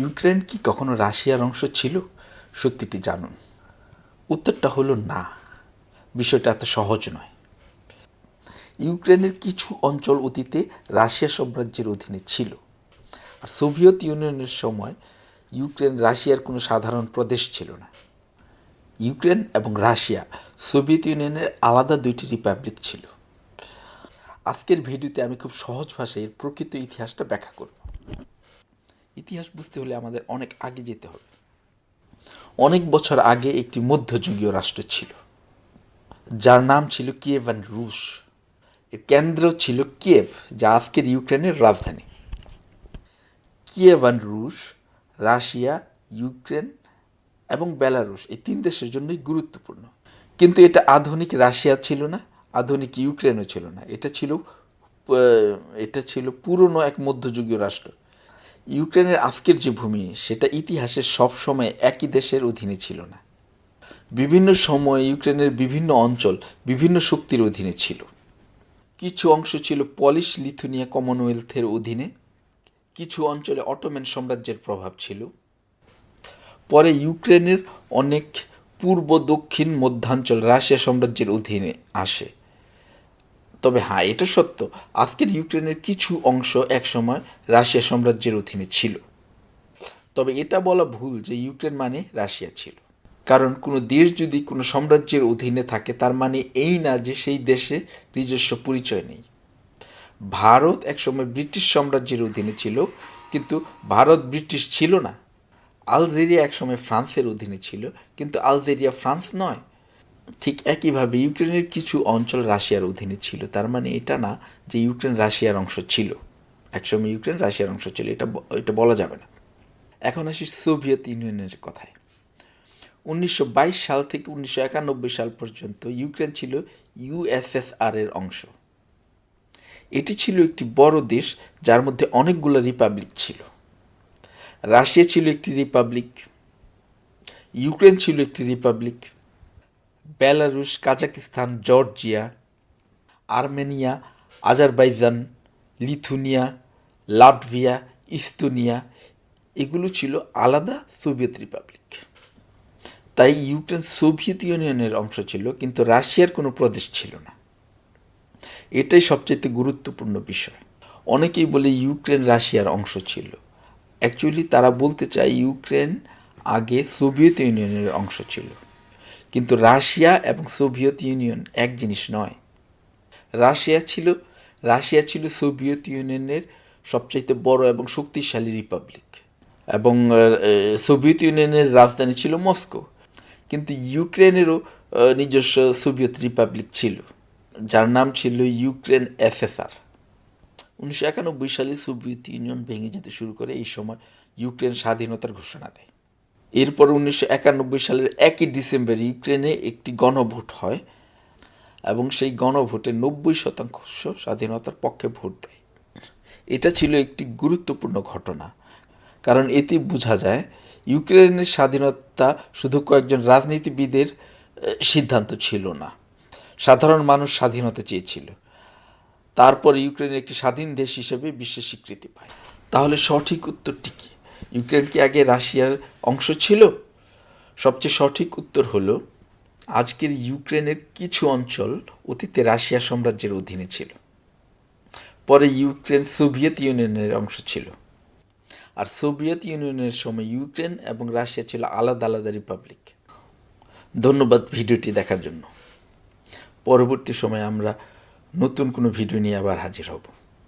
Ukraine কি কখনো রাশিয়ার অংশ ছিল? সত্যিটি জানুন। উত্তরটা হলো না। বিষয়টা এত সহজ নয়। ইউক্রেনের কিছু অঞ্চল অতীতে রাশিয়া সাম্রাজ্যের অধীনে ছিল। আর সোভিয়েত ইউনিয়নের সময় ইউক্রেন রাশিয়ার কোনো সাধারণ প্রদেশ ছিল না। ইউক্রেন এবং রাশিয়া সোভিয়েত ইউনিয়নের আলাদা দুইটি রিপাবলিক ছিল। আজকের ভিডিওতে আমি খুব সহজ ভাষায় এর প্রকৃত ইতিহাসটা ব্যাখ্যা করব। ইতিহাস বুঝতে হলে আমাদের অনেক আগে যেতে হবে। অনেক বছর আগে একটি মধ্যযুগীয় রাষ্ট্র ছিল, যার নাম ছিল কিয়েভান রুশ। এর কেন্দ্র ছিল কিয়েভ, যা আজকের ইউক্রেনের রাজধানী। কিয়েভান রুশ রাশিয়া, ইউক্রেন এবং বেলারুশ এই তিন দেশের জন্যই গুরুত্বপূর্ণ। কিন্তু এটা আধুনিক রাশিয়া ছিল না, আধুনিক ইউক্রেনও ছিল না। এটা ছিল পুরনো এক মধ্যযুগীয় রাষ্ট্র। ইউক্রেনের আজকের যে ভূমি, সেটা ইতিহাসের সব সময় একই দেশের অধীনে ছিল না। বিভিন্ন সময়ে ইউক্রেনের বিভিন্ন অঞ্চল বিভিন্ন শক্তির অধীনে ছিল। কিছু অংশ ছিল পলিশ লিথুনিয়া কমনওয়েলথের অধীনে, কিছু অঞ্চলে অটোম্যান সাম্রাজ্যের প্রভাব ছিল। পরে ইউক্রেনের অনেক পূর্ব, দক্ষিণ, মধ্যাঞ্চল রাশিয়া সাম্রাজ্যের অধীনে আসে। তবে হ্যাঁ, এটা সত্য, আজকের ইউক্রেনের কিছু অংশ একসময় রাশিয়া সাম্রাজ্যের অধীনে ছিল। তবে এটা বলা ভুল যে ইউক্রেন মানে রাশিয়া ছিল। কারণ কোনো দেশ যদি কোনো সাম্রাজ্যের অধীনে থাকে, তার মানে এই না যে সেই দেশে নিজস্ব পরিচয় নেই। ভারত একসময় ব্রিটিশ সাম্রাজ্যের অধীনে ছিল, কিন্তু ভারত ব্রিটিশ ছিল না। আলজেরিয়া একসময় ফ্রান্সের অধীনে ছিল, কিন্তু আলজেরিয়া ফ্রান্স নয়। ঠিক একইভাবে ইউক্রেনের কিছু অঞ্চল রাশিয়ার অধীনে ছিল, তার মানে এটা না যে ইউক্রেন রাশিয়ার অংশ ছিল। একসময় ইউক্রেন রাশিয়ার অংশ ছিল, এটা বলা যাবে না। এখন আসি সোভিয়েত ইউনিয়নের কথায়। 1922 সাল থেকে 1991 সাল পর্যন্ত ইউক্রেন ছিল ইউএসএসআর এর অংশ। এটি ছিল একটি বড় দেশ, যার মধ্যে অনেকগুলো রিপাবলিক ছিল। রাশিয়া ছিল একটি রিপাবলিক, ইউক্রেন ছিল একটি Republic, Belarus, Kazakhstan, Georgia, Armenia, Azerbaijan, Lithuania, Latvia, Estonia এগুলো ছিল আলাদা সোভিয়েত রিপাবলিক। তাই ইউক্রেন সোভিয়েত ইউনিয়নের অংশ ছিল, কিন্তু রাশিয়ার কোনো প্রদেশ ছিল না। এটাই সবচেয়ে গুরুত্বপূর্ণ বিষয়। অনেকেই বলে ইউক্রেন রাশিয়ার অংশ ছিল। অ্যাকচুয়ালি তারা বলতে চায় ইউক্রেন আগে সোভিয়েত ইউনিয়নের অংশ ছিল। কিন্তু রাশিয়া এবং সোভিয়েত ইউনিয়ন এক জিনিস নয়। রাশিয়া ছিল সোভিয়েত ইউনিয়নের সবচাইতে বড় এবং শক্তিশালী রিপাবলিক, এবং সোভিয়েত ইউনিয়নের রাজধানী ছিল মস্কো। কিন্তু ইউক্রেনেরও নিজস্ব সোভিয়েত রিপাবলিক ছিল, যার নাম ছিল ইউক্রেন এসএসআর। 1991 সালে সোভিয়েত ইউনিয়ন ভেঙে যেতে শুরু করে। এই সময় ইউক্রেন স্বাধীনতার ঘোষণা দেয়। এরপর 1991 সালের 1 ডিসেম্বর ইউক্রেনে একটি গণভোট হয়, এবং সেই গণভোটে 90% স্বাধীনতার পক্ষে ভোট দেয়। এটা ছিল একটি গুরুত্বপূর্ণ ঘটনা, কারণ এতে বোঝা যায় ইউক্রেনের স্বাধীনতা শুধু কয়েকজন রাজনীতিবিদের সিদ্ধান্ত ছিল না, সাধারণ মানুষ স্বাধীনতা চেয়েছিল। তারপর ইউক্রেন একটি স্বাধীন দেশ হিসেবে বিশ্বের স্বীকৃতি পায়। তাহলে সঠিক উত্তরটি কি? ইউক্রেন কি আগে রাশিয়ার অংশ ছিল? সবচেয়ে সঠিক উত্তর হলো, আজকের ইউক্রেনের কিছু অঞ্চল অতীতে রাশিয়া সাম্রাজ্যের অধীনে ছিল। পরে ইউক্রেন সোভিয়েত ইউনিয়নের অংশ ছিল। আর সোভিয়েত ইউনিয়নের সময় ইউক্রেন এবং রাশিয়া ছিল আলাদা আলাদা রিপাবলিক। ধন্যবাদ ভিডিওটি দেখার জন্য। পরবর্তী সময়ে আমরা নতুন কোনো ভিডিও নিয়ে আবার হাজির হব।